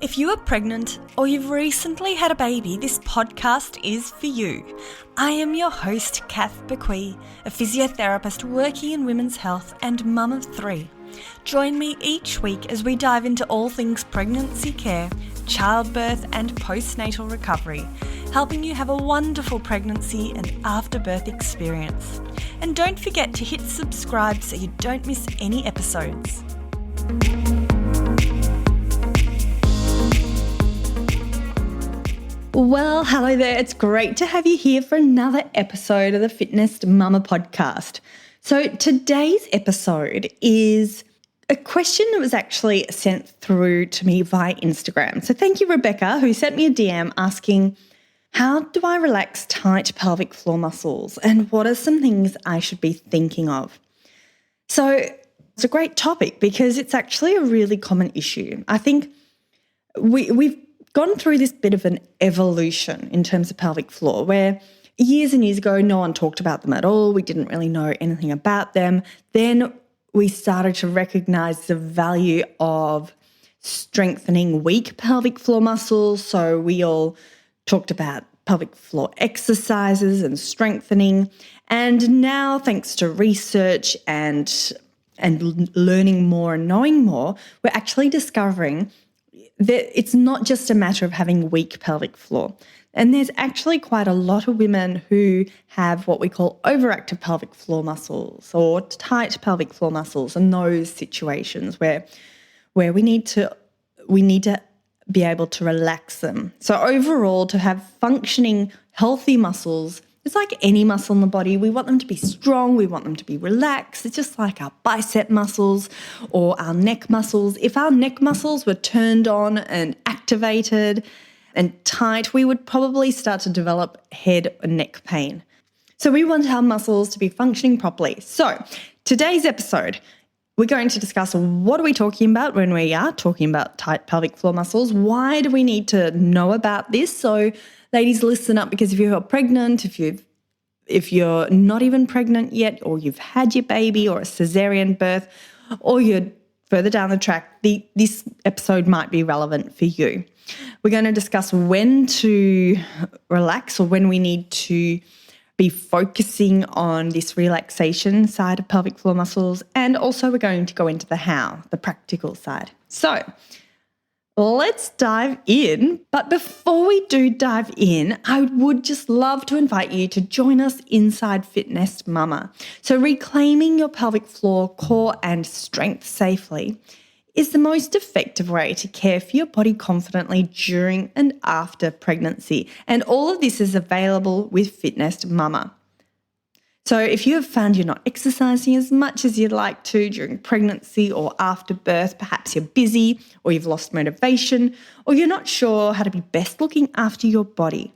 If you are pregnant or you've recently had a baby, this podcast is for you. I am your host, Kath Bequee, a physiotherapist working in women's health and mum of 3. Join me each week as we dive into all things pregnancy care, childbirth and postnatal recovery, helping you have a wonderful pregnancy and afterbirth experience. And don't forget to hit subscribe so you don't miss any episodes. Well, hello there. It's great to have you here for another episode of the Fitness Mama podcast. So today's episode is a question that was actually sent through to me via Instagram. So thank you, Rebecca, who sent me a DM asking, how do I relax tight pelvic floor muscles and what are some things I should be thinking of? So it's a great topic because it's actually a really common issue. I think we've gone through this bit of an evolution in terms of pelvic floor where years and years ago, no one talked about them at all. We didn't really know anything about them. Then we started to recognize the value of strengthening weak pelvic floor muscles. So we all talked about pelvic floor exercises and strengthening. And now, thanks to research and learning more and knowing more, we're actually discovering that it's not just a matter of having weak pelvic floor. And there's actually quite a lot of women who have what we call overactive pelvic floor muscles or tight pelvic floor muscles, and those situations where we need to be able to relax them. So overall, to have functioning, healthy muscles, it's like any muscle in the body. We want them to be strong. We want them to be relaxed. It's just like our bicep muscles or our neck muscles. If our neck muscles were turned on and activated and tight, we would probably start to develop head and neck pain. So we want our muscles to be functioning properly. So today's episode, we're going to discuss what are we talking about when we are talking about tight pelvic floor muscles. Why do we need to know about this? So ladies, listen up, because if you're pregnant, if you're not even pregnant yet, or you've had your baby or a cesarean birth, or you're further down the track, this episode might be relevant for you. We're going to discuss when to relax or when we need to be focusing on this relaxation side of pelvic floor muscles, and also we're going to go into the how, the practical side. So let's dive in. But before we do dive in, I would just love to invite you to join us inside Fitness Mama. So reclaiming your pelvic floor, core and strength safely is the most effective way to care for your body confidently during and after pregnancy. And all of this is available with Fitness Mama. So if you have found you're not exercising as much as you'd like to during pregnancy or after birth, perhaps you're busy or you've lost motivation, or you're not sure how to be best looking after your body.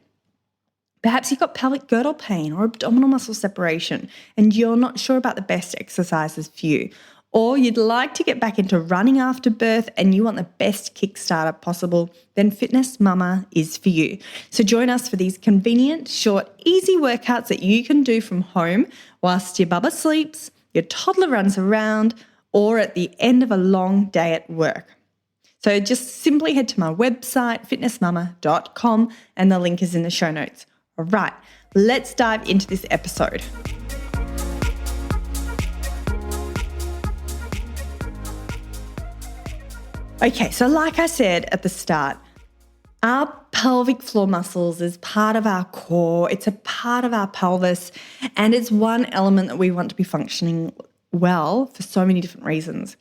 Perhaps you've got pelvic girdle pain or abdominal muscle separation and you're not sure about the best exercises for you. Or you'd like to get back into running after birth and you want the best Kickstarter possible, then Fitness Mama is for you. So join us for these convenient, short, easy workouts that you can do from home whilst your bubba sleeps, your toddler runs around, or at the end of a long day at work. So just simply head to my website, fitnessmama.com, and the link is in the show notes. All right, let's dive into this episode. Okay, so like I said at the start, our pelvic floor muscles is part of our core. It's a part of our pelvis, and it's one element that we want to be functioning well for so many different reasons.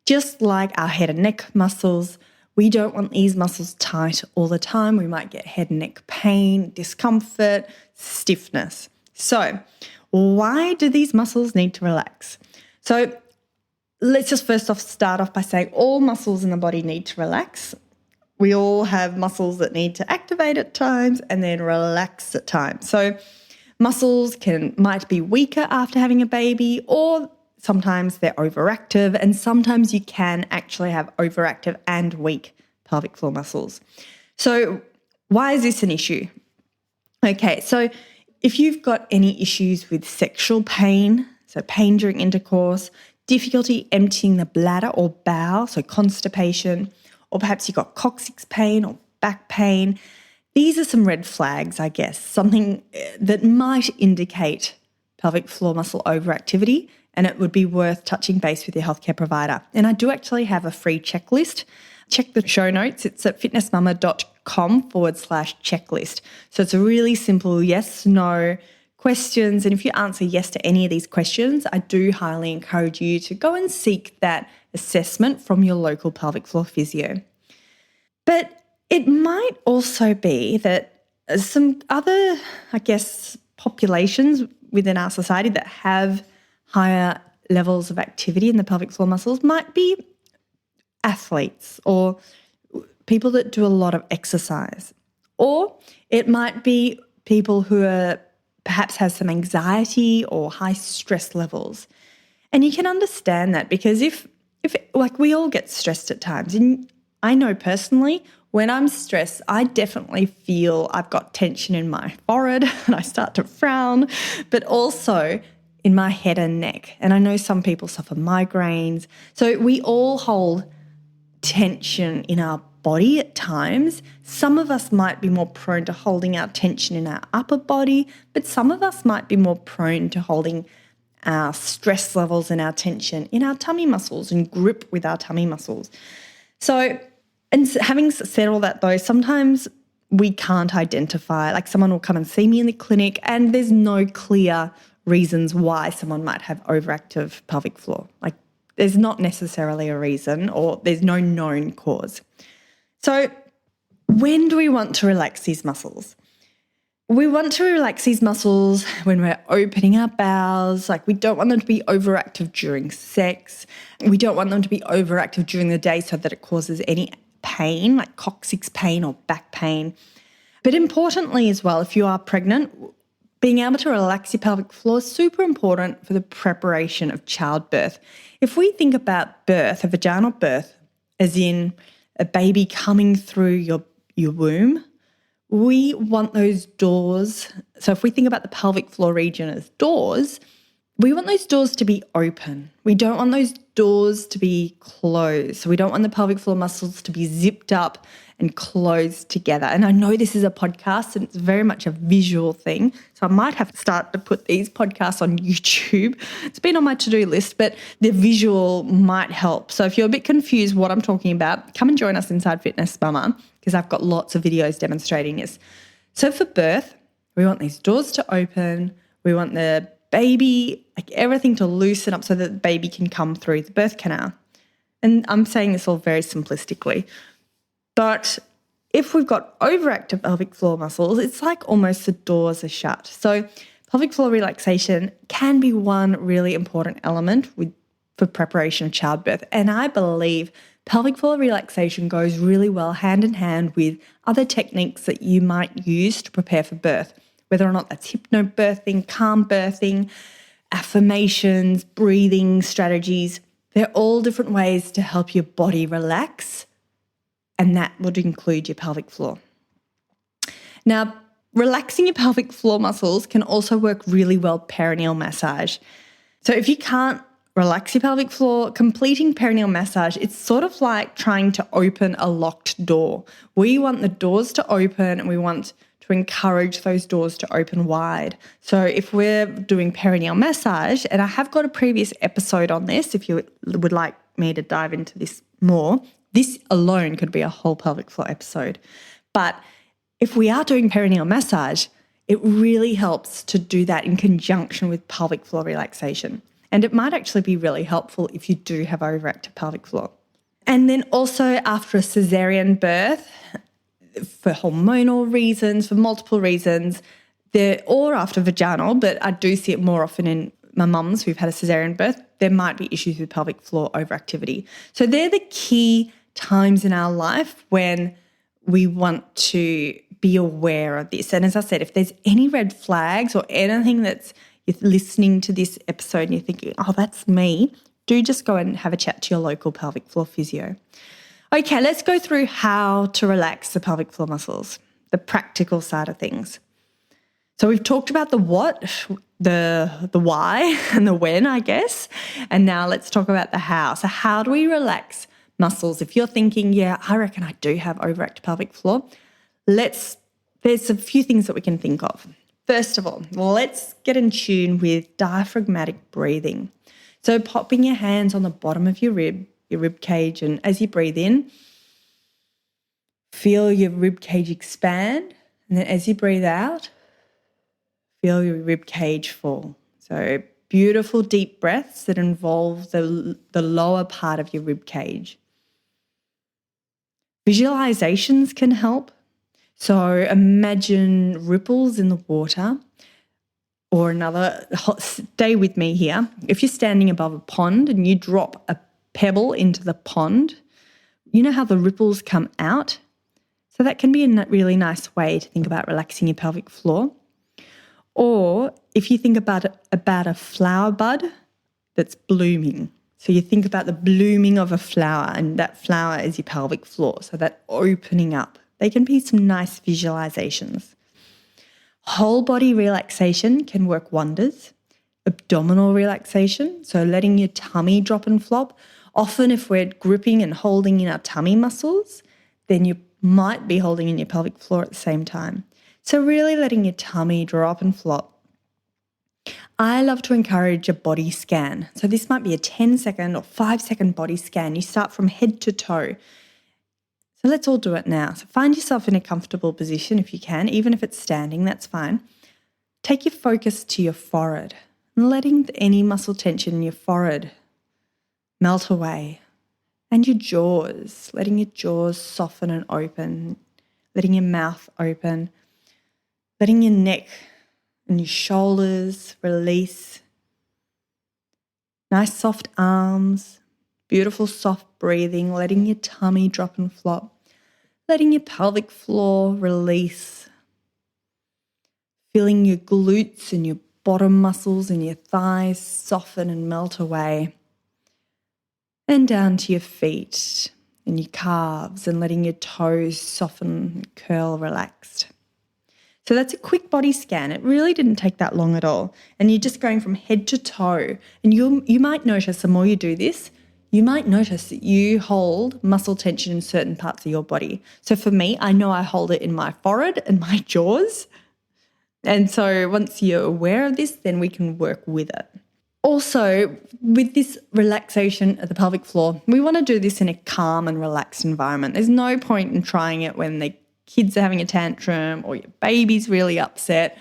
Just like our head and neck muscles, we don't want these muscles tight all the time. We might get head and neck pain, discomfort, stiffness. So why do these muscles need to relax? So let's just first off start off by saying all muscles in the body need to relax. We all have muscles that need to activate at times and then relax at times. So muscles might be weaker after having a baby, or sometimes they're overactive, and sometimes you can actually have overactive and weak pelvic floor muscles. So why is this an issue? Okay, so if you've got any issues with sexual pain, so pain during intercourse, difficulty emptying the bladder or bowel, so constipation, or perhaps you've got coccyx pain or back pain. These are some red flags, I guess, something that might indicate pelvic floor muscle overactivity, and it would be worth touching base with your healthcare provider. And I do actually have a free checklist. Check the show notes. It's at fitnessmama.com/checklist. So it's a really simple yes, no questions. And if you answer yes to any of these questions, I do highly encourage you to go and seek that assessment from your local pelvic floor physio. But it might also be that some other, I guess, populations within our society that have higher levels of activity in the pelvic floor muscles might be athletes or people that do a lot of exercise. Or it might be people who are perhaps have some anxiety or high stress levels. And you can understand that because if like we all get stressed at times. And I know personally, when I'm stressed, I definitely feel I've got tension in my forehead and I start to frown, but also in my head and neck. And I know some people suffer migraines. So we all hold tension in our body at times. Some of us might be more prone to holding our tension in our upper body, but some of us might be more prone to holding our stress levels and our tension in our tummy muscles and grip with our tummy muscles. So, and having said all that though, sometimes we can't identify, like someone will come and see me in the clinic and there's no clear reasons why someone might have overactive pelvic floor. Like there's not necessarily a reason or there's no known cause. So when do we want to relax these muscles? We want to relax these muscles when we're opening our bowels. Like we don't want them to be overactive during sex. We don't want them to be overactive during the day so that it causes any pain, like coccyx pain or back pain. But importantly as well, if you are pregnant, being able to relax your pelvic floor is super important for the preparation of childbirth. If we think about birth, a vaginal birth, as in a baby coming through your womb, we want those doors. So if we think about the pelvic floor region as doors, we want those doors to be open. We don't want those doors to be closed. So we don't want the pelvic floor muscles to be zipped up and closed together. And I know this is a podcast and it's very much a visual thing. So I might have to start to put these podcasts on YouTube. It's been on my to-do list, but the visual might help. So if you're a bit confused what I'm talking about, come and join us inside Fitness Mama because I've got lots of videos demonstrating this. So for birth, we want these doors to open. We want the baby, like everything to loosen up so that the baby can come through the birth canal. And I'm saying this all very simplistically. But if we've got overactive pelvic floor muscles, it's like almost the doors are shut. So pelvic floor relaxation can be one really important element for preparation of childbirth. And I believe pelvic floor relaxation goes really well hand in hand with other techniques that you might use to prepare for birth, whether or not that's hypnobirthing, calm birthing, affirmations, breathing strategies. They're all different ways to help your body relax, and that would include your pelvic floor. Now, relaxing your pelvic floor muscles can also work really well perineal massage. So if you can't relax your pelvic floor, completing perineal massage, it's sort of like trying to open a locked door. We want the doors to open and we want to encourage those doors to open wide. So if we're doing perineal massage, and I have got a previous episode on this if you would like me to dive into this more, this alone could be a whole pelvic floor episode. But if we are doing perineal massage, it really helps to do that in conjunction with pelvic floor relaxation. And it might actually be really helpful if you do have overactive pelvic floor. And then also after a cesarean birth, for hormonal reasons, for multiple reasons, or after vaginal, but I do see it more often in my mums who've had a cesarean birth, there might be issues with pelvic floor overactivity. So they're the key times in our life when we want to be aware of this. And as I said, if there's any red flags or anything that's you're listening to this episode and you're thinking, oh, that's me, do just go and have a chat to your local pelvic floor physio. Okay, let's go through how to relax the pelvic floor muscles, the practical side of things. So we've talked about the what, the why and the when, I guess. And now let's talk about the how. So how do we relax muscles. If you're thinking, yeah, I reckon I do have overactive pelvic floor, there's a few things that we can think of. First of all, let's get in tune with diaphragmatic breathing. So popping your hands on the bottom of your rib cage, and as you breathe in, feel your rib cage expand, and then as you breathe out, feel your rib cage fall. So beautiful deep breaths that involve the lower part of your rib cage. Visualizations can help. So imagine ripples in the water, or stay with me here. If you're standing above a pond and you drop a pebble into the pond, you know how the ripples come out? So that can be a really nice way to think about relaxing your pelvic floor. Or if you think about a flower bud that's blooming. So you think about the blooming of a flower, and that flower is your pelvic floor. So that opening up. They can be some nice visualizations. Whole body relaxation can work wonders. Abdominal relaxation, so letting your tummy drop and flop. Often if we're gripping and holding in our tummy muscles, then you might be holding in your pelvic floor at the same time. So really letting your tummy drop and flop. I love to encourage a body scan. So this might be a 10-second or 5-second body scan. You start from head to toe. So let's all do it now. So find yourself in a comfortable position if you can, even if it's standing, that's fine. Take your focus to your forehead and letting any muscle tension in your forehead melt away. And your jaws, letting your jaws soften and open, letting your mouth open, letting your neck and your shoulders release. Nice soft arms, beautiful soft breathing, letting your tummy drop and flop, letting your pelvic floor release. Feeling your glutes and your bottom muscles and your thighs soften and melt away. And down to your feet and your calves, and letting your toes soften, curl, relaxed. So that's a quick body scan. It really didn't take that long at all. And you're just going from head to toe. And you might notice, the more you do this, you might notice that you hold muscle tension in certain parts of your body. So for me, I know I hold it in my forehead and my jaws. And so once you're aware of this, then we can work with it. Also, with this relaxation of the pelvic floor, we want to do this in a calm and relaxed environment. There's no point in trying it when the kids are having a tantrum, or your baby's really upset,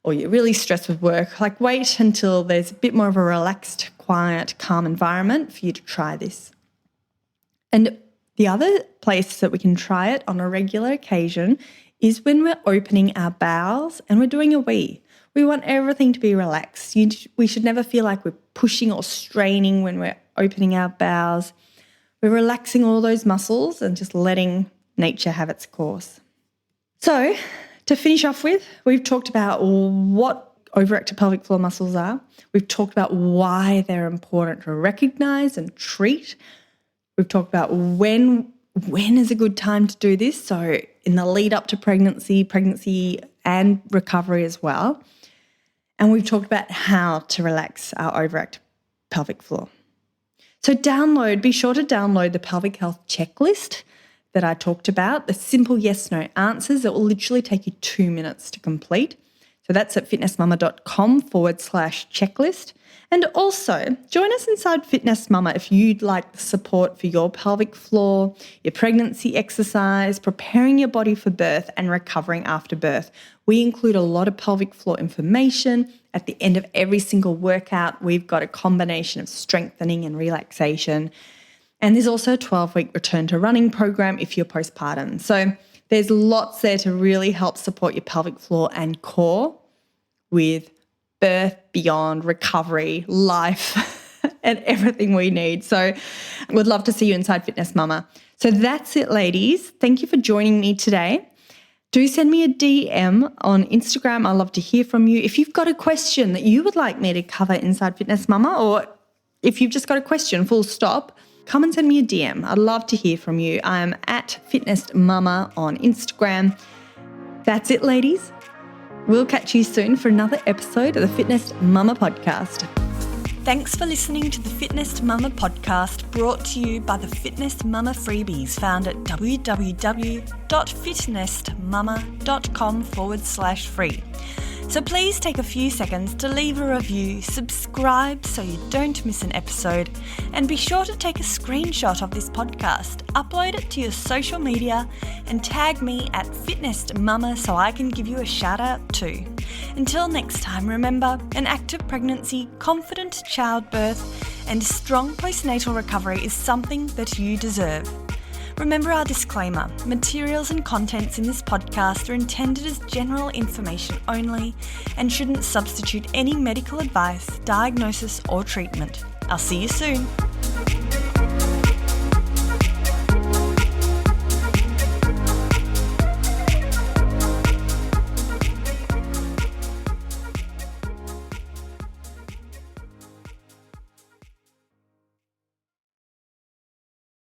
or you're really stressed with work. Like, wait until there's a bit more of a relaxed, quiet, calm environment for you to try this. And the other place that we can try it on a regular occasion is when we're opening our bowels and we're doing a wee. We want everything to be relaxed. We should never feel like we're pushing or straining when we're opening our bowels. We're relaxing all those muscles and just letting nature have its course. So to finish off with, we've talked about what overactive pelvic floor muscles are. We've talked about why they're important to recognize and treat. We've talked about when is a good time to do this. So in the lead up to pregnancy and recovery as well. And we've talked about how to relax our overactive pelvic floor. So be sure to download the pelvic health checklist that I talked about, the simple yes/no answers that will literally take you 2 minutes to complete. So that's at fitnessmama.com/checklist. And also join us inside Fitness Mama if you'd like the support for your pelvic floor, your pregnancy exercise, preparing your body for birth and recovering after birth. We include a lot of pelvic floor information. At the end of every single workout, we've got a combination of strengthening and relaxation. And there's also a 12-week return to running program if you're postpartum. So there's lots there to really help support your pelvic floor and core with birth, beyond, recovery, life, and everything we need. So we'd love to see you inside Fitness Mama. So that's it, ladies. Thank you for joining me today. Do send me a DM on Instagram. I'd love to hear from you. If you've got a question that you would like me to cover inside Fitness Mama, or if you've just got a question, full stop, come and send me a DM. I'd love to hear from you. I'm at Fitness Mama on Instagram. That's it, ladies. We'll catch you soon for another episode of the Fitness Mama podcast. Thanks for listening to the Fitness Mama podcast, brought to you by the Fitness Mama freebies found at www.fitnessmama.com/free. So please take a few seconds to leave a review, subscribe so you don't miss an episode, and be sure to take a screenshot of this podcast, upload it to your social media, and tag me at Fitness Mama so I can give you a shout out too. Until next time, remember, an active pregnancy, confident childbirth, and strong postnatal recovery is something that you deserve. Remember our disclaimer: materials and contents in this podcast are intended as general information only and shouldn't substitute any medical advice, diagnosis, or treatment. I'll see you soon.